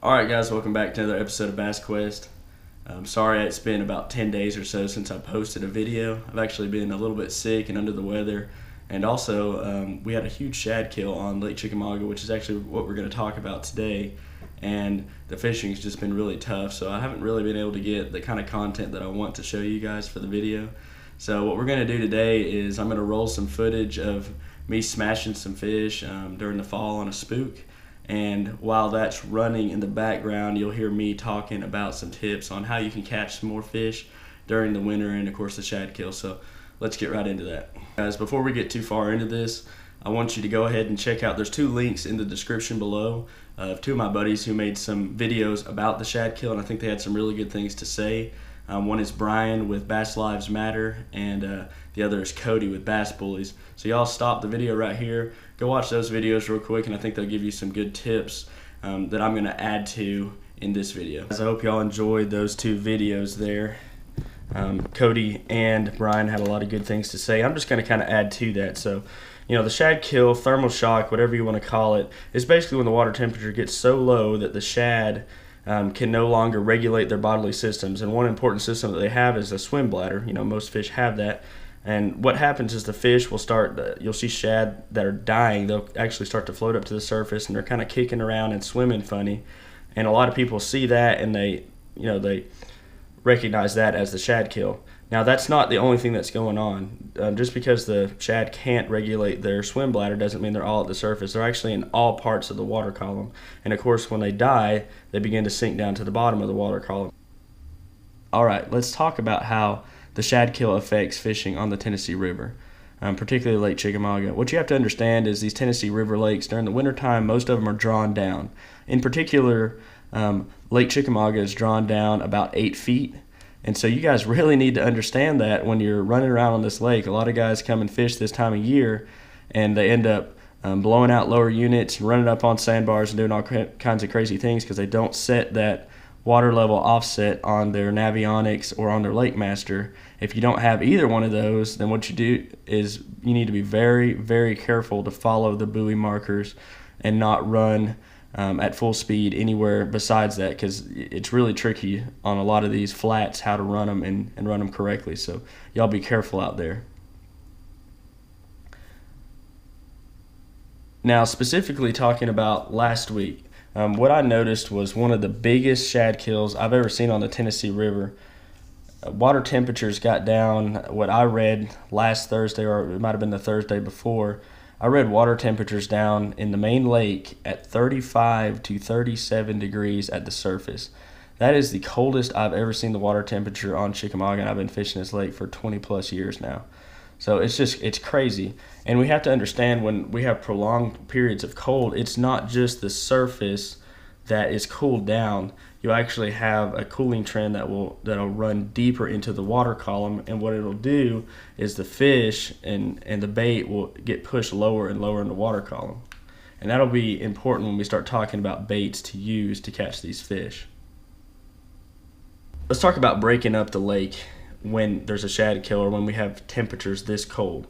Alright guys, welcome back to another episode of BassQuest. Sorry it's been about 10 days or so since I posted a video. I've actually been a little bit sick and under the weather, and also we had a huge shad kill on Lake Chickamauga, which is actually what we're going to talk about today. And the fishing's just been really tough, so I haven't really been able to get the kind of content that I want to show you guys for the video. So what we're going to do today is I'm going to roll some footage of me smashing some fish during the fall on a spook. And while that's running in the background, you'll hear me talking about some tips on how you can catch some more fish during the winter and of course the shad kill. So let's get right into that. Guys, before we get too far into this, I want you to go ahead and check out, there's two links in the description below of two of my buddies who made some videos about the shad kill, and I think they had some really good things to say. One is Bryan with Bass Lives Matter, and the other is Cody with Bassbullies. So y'all stop the video right here, go watch those videos real quick, and I think they'll give you some good tips that I'm going to add to in this video. I hope y'all enjoyed those two videos there. Cody and Bryan had a lot of good things to say. I'm just going to kind of add to that. So, you know, the shad kill, thermal shock, whatever you want to call it, is basically when the water temperature gets so low that the shad can no longer regulate their bodily systems. And one important system that they have is a swim bladder. You know, most fish have that. And what happens is the fish will start, you'll see shad that are dying, they'll actually start to float up to the surface, and they're kind of kicking around and swimming funny. And a lot of people see that and they recognize that as the shad kill. Now that's not the only thing that's going on. Just because the shad can't regulate their swim bladder doesn't mean they're all at the surface. They're actually in all parts of the water column. And of course when they die, they begin to sink down to the bottom of the water column. Alright, let's talk about how the shad kill affects fishing on the Tennessee River, particularly Lake Chickamauga. What you have to understand is these Tennessee River lakes, during the wintertime, most of them are drawn down. In particular, Lake Chickamauga is drawn down about 8 feet. And so you guys really need to understand that when you're running around on this lake. A lot of guys come and fish this time of year, and they end up blowing out lower units, running up on sandbars, and doing all kinds of crazy things because they don't set that water level offset on their Navionics or on their Lake Master. If you don't have either one of those, then what you do is you need to be very, very careful to follow the buoy markers and not run at full speed anywhere besides that, because it's really tricky on a lot of these flats how to run them and run them correctly. So y'all be careful out there. Now, specifically talking about last week, what I noticed was one of the biggest shad kills I've ever seen on the Tennessee River. Water temperatures got down, what I read last Thursday, or it might have been the Thursday before, I read water temperatures down in the main lake at 35 to 37 degrees at the surface. That is the coldest I've ever seen the water temperature on Chickamauga, and I've been fishing this lake for 20 plus years now. So it's crazy. And we have to understand, when we have prolonged periods of cold, it's not just the surface that is cooled down. You actually have a cooling trend that'll run deeper into the water column, and what it'll do is the fish and the bait will get pushed lower and lower in the water column. And that'll be important when we start talking about baits to use to catch these fish. Let's talk about breaking up the lake when there's a shad kill or when we have temperatures this cold.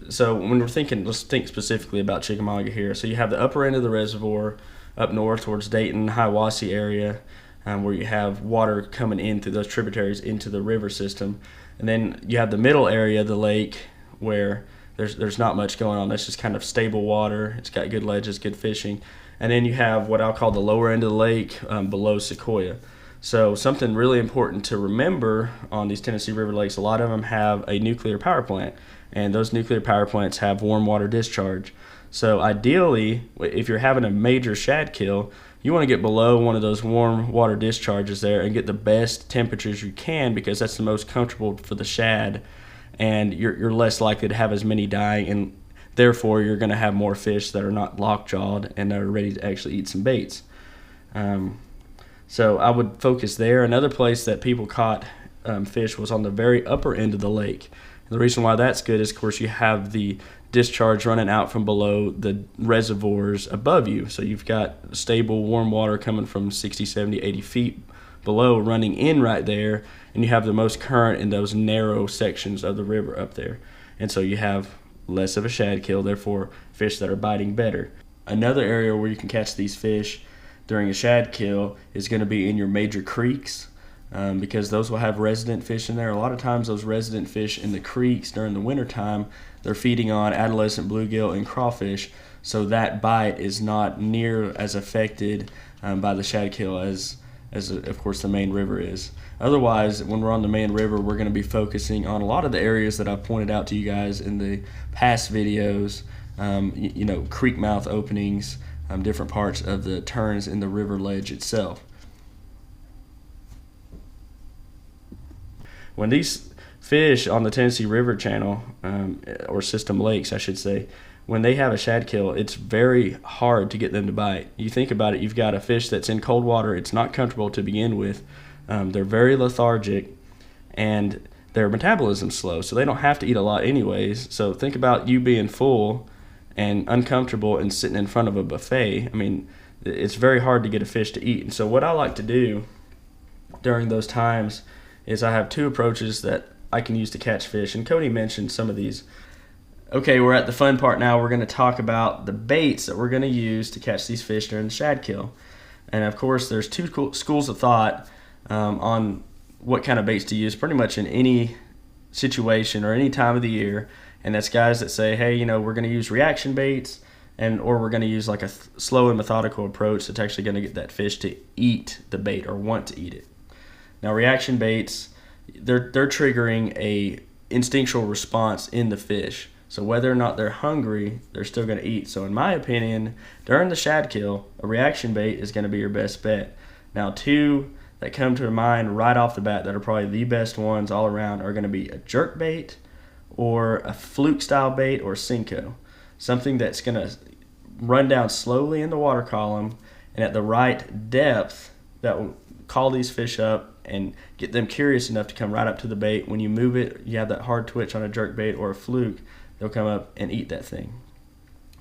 So when we're thinking, let's think specifically about Chickamauga here. So you have the upper end of the reservoir up north towards Dayton, Hiawassee area, where you have water coming in through those tributaries into the river system. And then you have the middle area of the lake where there's not much going on. That's just kind of stable water. It's got good ledges, good fishing. And then you have what I'll call the lower end of the lake below Sequoia. So something really important to remember on these Tennessee River lakes, a lot of them have a nuclear power plant, and those nuclear power plants have warm water discharge. So ideally, if you're having a major shad kill, you want to get below one of those warm water discharges there and get the best temperatures you can, because that's the most comfortable for the shad, and you're less likely to have as many dying, and therefore you're going to have more fish that are not lockjawed and are ready to actually eat some baits. So I would focus there. Another place that people caught fish was on the very upper end of the lake. And the reason why that's good is, of course, you have the discharge running out from below the reservoirs above you. So you've got stable warm water coming from 60, 70, 80 feet below running in right there, and you have the most current in those narrow sections of the river up there. And so you have less of a shad kill, therefore fish that are biting better. Another area where you can catch these fish during a shad kill is going to be in your major creeks, because those will have resident fish in there. A lot of times those resident fish in the creeks during the wintertime, they're feeding on adolescent bluegill and crawfish, so that bite is not near as affected by the shad kill as of course the main river is. Otherwise, when we're on the main river, we're going to be focusing on a lot of the areas that I've pointed out to you guys in the past videos, creek mouth openings, different parts of the turns in the river ledge itself. When these fish on the Tennessee River channel, or system lakes I should say, when they have a shad kill, it's very hard to get them to bite. You think about it, you've got a fish that's in cold water, it's not comfortable to begin with, they're very lethargic, and their metabolism's slow, so they don't have to eat a lot anyways. So think about you being full and uncomfortable and sitting in front of a buffet. I mean, it's very hard to get a fish to eat. And so what I like to do during those times is I have two approaches that I can use to catch fish, and Cody mentioned some of these. Okay, we're at the fun part now. We're going to talk about the baits that we're going to use to catch these fish during the shad kill. And of course, there's two schools of thought on what kind of baits to use pretty much in any situation or any time of the year. And that's guys that say, hey, we're going to use reaction baits, or we're going to use like a slow and methodical approach that's actually going to get that fish to eat the bait or want to eat it. Now, reaction baits, they're triggering a instinctual response in the fish. So whether or not they're hungry, they're still going to eat. So in my opinion, during the shad kill, a reaction bait is going to be your best bet. Now, two that come to mind right off the bat that are probably the best ones all around are going to be a jerk bait or a fluke style bait or Cinco. Something that's going to run down slowly in the water column and at the right depth that will call these fish up and get them curious enough to come right up to the bait. When you move it, you have that hard twitch on a jerk bait or a fluke, they'll come up and eat that thing.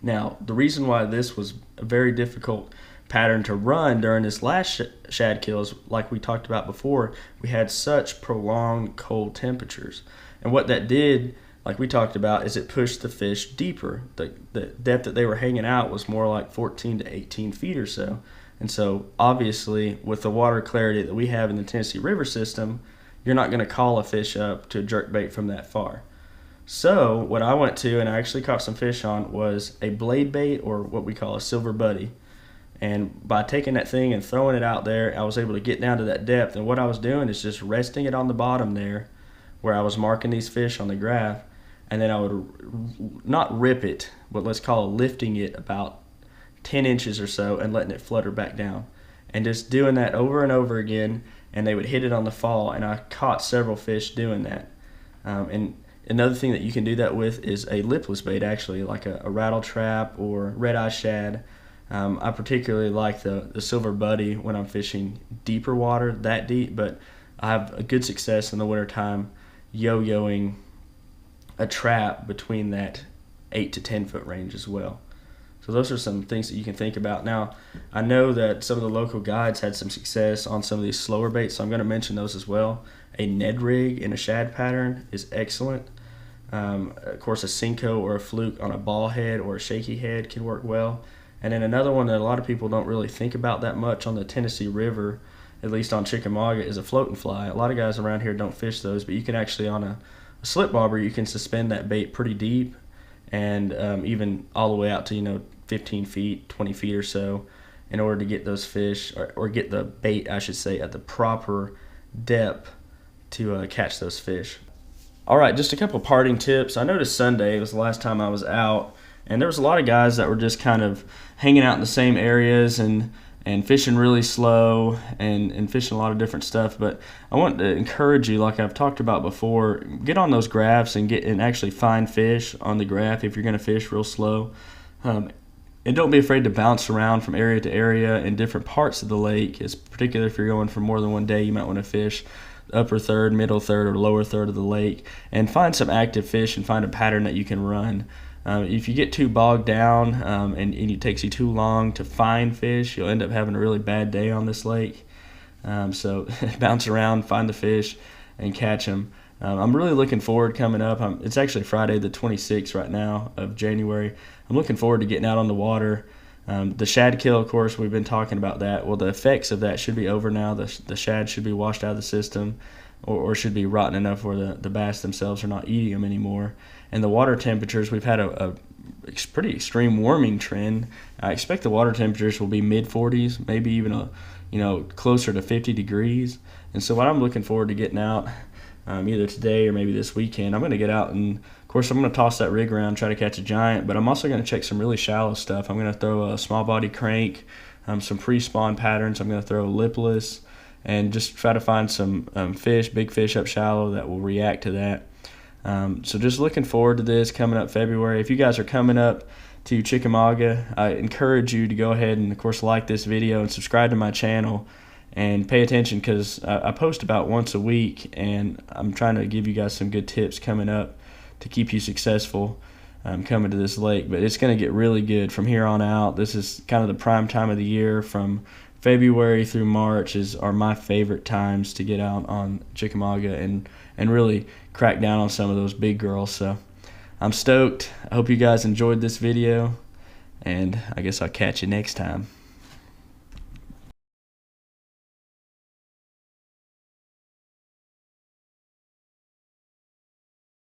Now, the reason why this was a very difficult pattern to run during this last shad kill is, like we talked about before, we had such prolonged cold temperatures. And what that did, like we talked about, is it pushed the fish deeper. The depth that they were hanging out was more like 14 to 18 feet or so. And so, obviously, with the water clarity that we have in the Tennessee River system, you're not going to call a fish up to a jerk bait from that far. So, what I went to, and I actually caught some fish on, was a blade bait, or what we call a silver buddy. And by taking that thing and throwing it out there, I was able to get down to that depth. And what I was doing is just resting it on the bottom there, where I was marking these fish on the graph, and then I would not rip it, but let's call it lifting it about 10 inches or so and letting it flutter back down. And just doing that over and over again, and they would hit it on the fall, and I caught several fish doing that. And another thing that you can do that with is a lipless bait, actually, like a rattle trap or red eye shad. I particularly like the silver buddy when I'm fishing deeper water, that deep, but I have a good success in the wintertime yo-yoing a trap between that 8 to 10 foot range as well. So those are some things that you can think about. Now, I know that some of the local guides had some success on some of these slower baits, so I'm going to mention those as well. A Ned rig in a shad pattern is excellent. Of course, a Cinco or a fluke on a ball head or a shaky head can work well. And then another one that a lot of people don't really think about that much on the Tennessee River, at least on Chickamauga, is a floating fly. A lot of guys around here don't fish those, but you can actually, on a slip bobber, you can suspend that bait pretty deep, and even all the way out to 15 feet, 20 feet or so, in order to get those fish, or get the bait, I should say, at the proper depth to catch those fish. All right, just a couple parting tips. I noticed Sunday was the last time I was out, and there was a lot of guys that were just kind of hanging out in the same areas and fishing really slow and fishing a lot of different stuff. But I want to encourage you, like I've talked about before, get on those graphs and actually find fish on the graph if you're going to fish real slow. And don't be afraid to bounce around from area to area in different parts of the lake. It's particularly if you're going for more than one day, you might want to fish the upper third, middle third, or lower third of the lake and find some active fish and find a pattern that you can run. If you get too bogged down and it takes you too long to find fish, you'll end up having a really bad day on this lake. So bounce around, find the fish, and catch them. I'm really looking forward coming up. It's actually Friday the 26th right now of January. I'm looking forward to getting out on the water. The shad kill, of course, we've been talking about that. Well, the effects of that should be over now. The shad should be washed out of the system, or should be rotten enough where the bass themselves are not eating them anymore. And the water temperatures, we've had a pretty extreme warming trend. I expect the water temperatures will be mid-40s, maybe even closer to 50 degrees. And so what I'm looking forward to getting out, either today or maybe this weekend, I'm going to get out and, of course, I'm going to toss that rig around, try to catch a giant, but I'm also going to check some really shallow stuff. I'm going to throw a small body crank, some pre-spawn patterns. I'm going to throw lipless and just try to find some big fish up shallow that will react to that. So just looking forward to this coming up February. If you guys are coming up to Chickamauga, I encourage you to go ahead and, of course, like this video and subscribe to my channel and pay attention, because I post about once a week, and I'm trying to give you guys some good tips coming up to keep you successful coming to this lake. But it's going to get really good from here on out. This is kind of the prime time of the year. From February through March are my favorite times to get out on Chickamauga and really crack down on some of those big girls. So I'm stoked. I hope you guys enjoyed this video, and I guess I'll catch you next time.